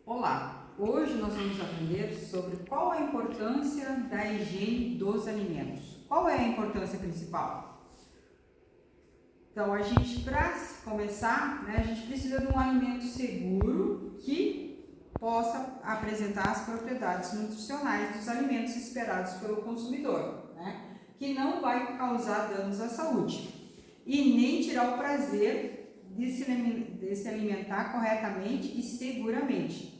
Olá, hoje nós vamos aprender sobre qual a importância da higiene dos alimentos. Qual é a importância principal? Então, para começar, a gente precisa de um alimento seguro que possa apresentar as propriedades nutricionais dos alimentos esperados pelo consumidor, que não vai causar danos à saúde e nem tirar o prazer de se alimentar corretamente e seguramente.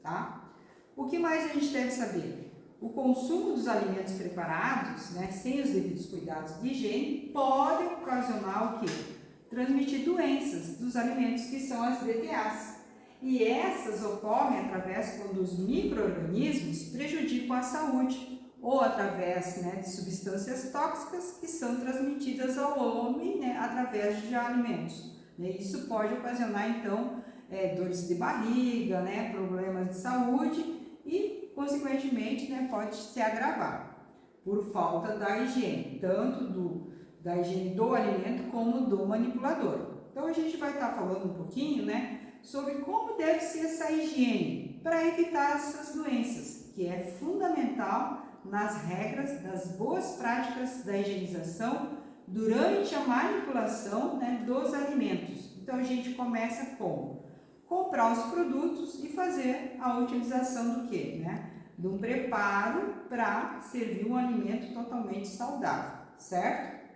Tá? O que mais a gente deve saber? O consumo dos alimentos preparados, sem os devidos cuidados de higiene, pode ocasionar o quê? Transmitir doenças dos alimentos, que são as DTAs. E essas ocorrem através quando os micro-organismos prejudicam a saúde ou através de substâncias tóxicas que são transmitidas ao homem através de alimentos. Isso pode ocasionar, então, dores de barriga, problemas de saúde e, consequentemente, pode se agravar por falta da higiene, tanto da higiene do alimento como do manipulador. Então, a gente vai estar falando um pouquinho, sobre como deve ser essa higiene para evitar essas doenças, que é fundamental nas regras das boas práticas da higienização durante a manipulação dos alimentos. Então, a gente começa com comprar os produtos e fazer a utilização do quê? De um preparo para servir um alimento totalmente saudável, certo?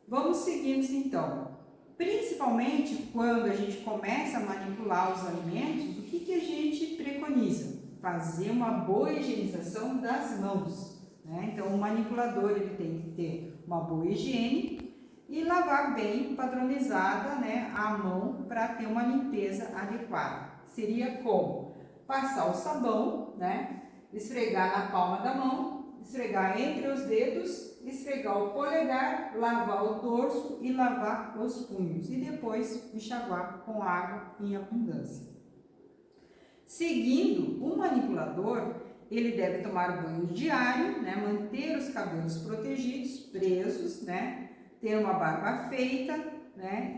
Vamos seguindo então. Principalmente quando a gente começa a manipular os alimentos, o que a gente preconiza? Fazer uma boa higienização das mãos. Então, o manipulador ele tem que ter uma boa higiene e lavar bem padronizada a mão para ter uma limpeza adequada. Seria como passar o sabão, esfregar na palma da mão, esfregar entre os dedos, esfregar o polegar, lavar o dorso e lavar os punhos e depois enxaguar com água em abundância. Seguindo, o manipulador ele deve tomar banho diário, manter os cabelos protegidos, presos, ter uma barba feita,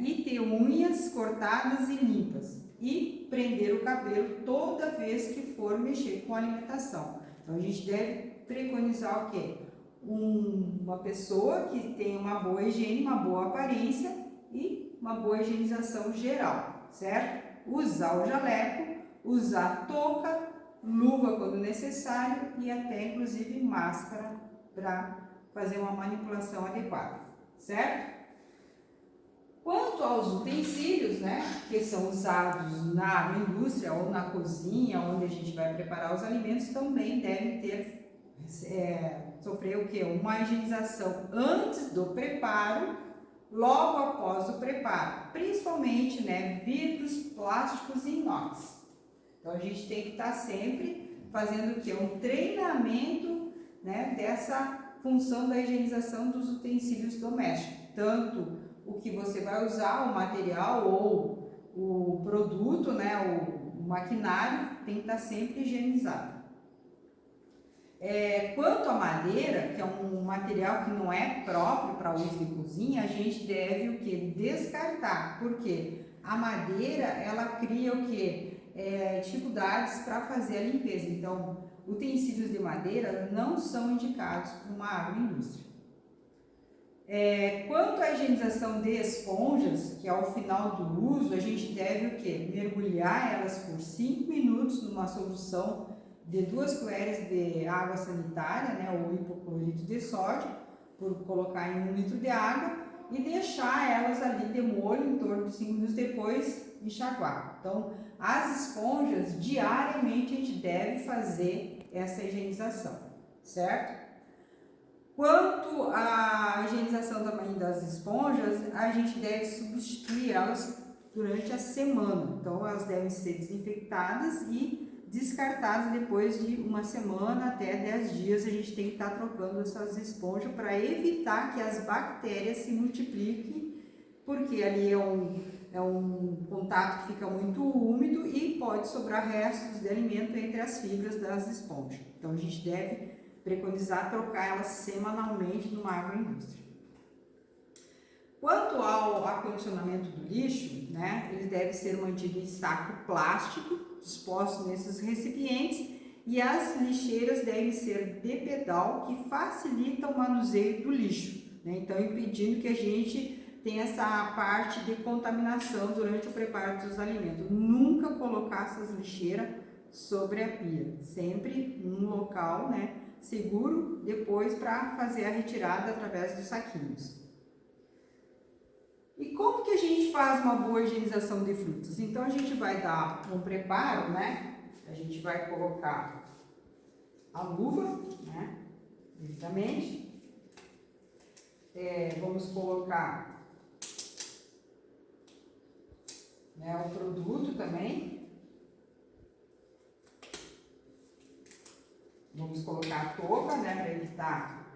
e ter unhas cortadas e limpas e prender o cabelo toda vez que for mexer com a alimentação. Então, a gente deve preconizar o quê? Uma pessoa que tem uma boa higiene, uma boa aparência e uma boa higienização geral, certo? Usar o jaleco, usar touca, luva quando necessário e até inclusive máscara para fazer uma manipulação adequada, certo? Quanto aos utensílios, que são usados na agroindústria ou na cozinha, onde a gente vai preparar os alimentos, também devem sofrer o quê? Uma higienização antes do preparo, logo após o preparo, principalmente vidros, plásticos e inox. Então, a gente tem que estar sempre fazendo o quê? Um treinamento dessa função da higienização dos utensílios domésticos. Tanto o que você vai usar, o material ou o produto, o maquinário, tem que estar sempre higienizado. Quanto à madeira, que é um material que não é próprio para uso de cozinha, a gente deve o quê? Descartar, porque a madeira ela cria o quê? Dificuldades para fazer a limpeza. Então, utensílios de madeira não são indicados para uma agroindústria. Quanto à higienização de esponjas, que ao final do uso a gente deve o quê? Mergulhar elas por 5 minutos numa solução de 2 colheres de água sanitária, ou hipoclorito de sódio, por colocar em 1 litro de água e deixar elas ali de molho em torno de 5 minutos depois enxaguar. Então, as esponjas, diariamente a gente deve fazer essa higienização, certo? Quanto à higienização também das esponjas, a gente deve substituir elas durante a semana. Então, elas devem ser desinfectadas e descartadas depois de uma semana até 10 dias. A gente tem que estar trocando essas esponjas para evitar que as bactérias se multipliquem, porque ali é um contato que fica muito úmido e pode sobrar restos de alimento entre as fibras das esponjas. Então, a gente deve preconizar trocar elas semanalmente numa agroindústria. Quanto ao acondicionamento do lixo, ele deve ser mantido em saco plástico dispostos nesses recipientes, e as lixeiras devem ser de pedal, que facilitam o manuseio do lixo, né? Então, impedindo que a gente tenha essa parte de contaminação durante o preparo dos alimentos. Nunca colocar essas lixeiras sobre a pia, sempre num local, né, seguro, depois para fazer a retirada através dos saquinhos. E como que a gente faz uma boa higienização de frutas? Então, a gente vai dar um preparo, né? A gente vai colocar a luva, né, devidamente. Vamos colocar, né, o produto também. Vamos colocar a touca, né, para evitar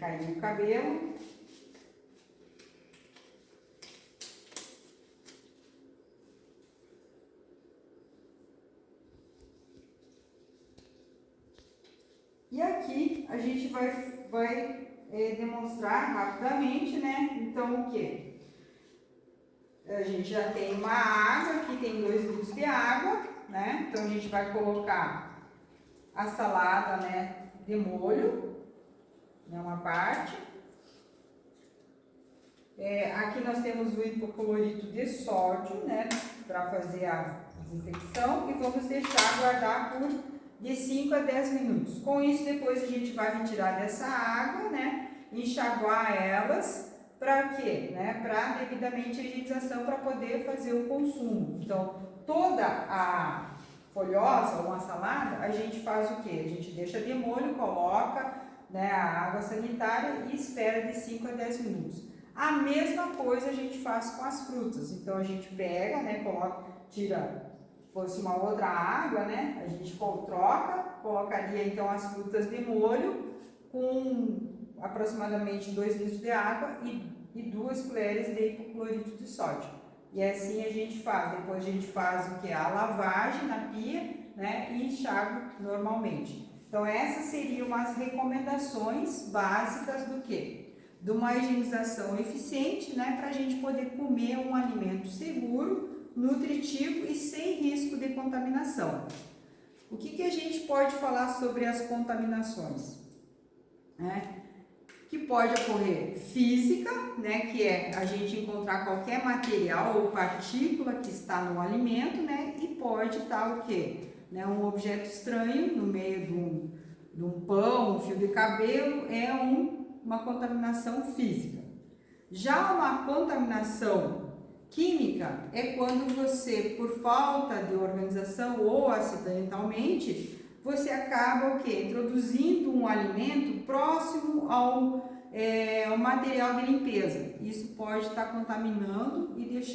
cair o cabelo. E aqui a gente vai demonstrar rapidamente, né? Então, o que? A gente já tem uma água, aqui tem 2 litros de água, né? Então, a gente vai colocar a salada, né, de molho, né, uma parte. Aqui nós temos o hipoclorito de sódio, né, para fazer a desinfecção, e vamos deixar guardar por de 5 a 10 minutos. Com isso, depois a gente vai retirar dessa água, né, enxaguar elas, para quê? Né, para devidamente a higienização, para poder fazer o consumo. Então, toda a folhosa ou uma salada, a gente faz o quê? A gente deixa de molho, coloca, né, a água sanitária e espera de 5 a 10 minutos. A mesma coisa a gente faz com as frutas. Então, a gente pega, né, coloca, tira, fosse uma outra água, né, a gente troca, colocaria então as frutas de molho com aproximadamente 2 litros de água e 2 colheres de hipoclorito de sódio. E assim a gente faz. Depois a gente faz o que? A lavagem na pia, né, e enxaga normalmente. Então, essas seriam as recomendações básicas do quê? De uma higienização eficiente, né, para a gente poder comer um alimento seguro, nutritivo e sem risco de contaminação. O que a gente pode falar sobre as contaminações? Que pode ocorrer física, né, que é a gente encontrar qualquer material ou partícula que está no alimento, né, e pode estar o quê? Né, um objeto estranho no meio de um pão, um fio de cabelo, é uma contaminação física. Já uma contaminação química é quando você, por falta de organização ou acidentalmente, você acaba o quê? Introduzindo um alimento próximo ao material de limpeza. Isso pode estar contaminando e deixando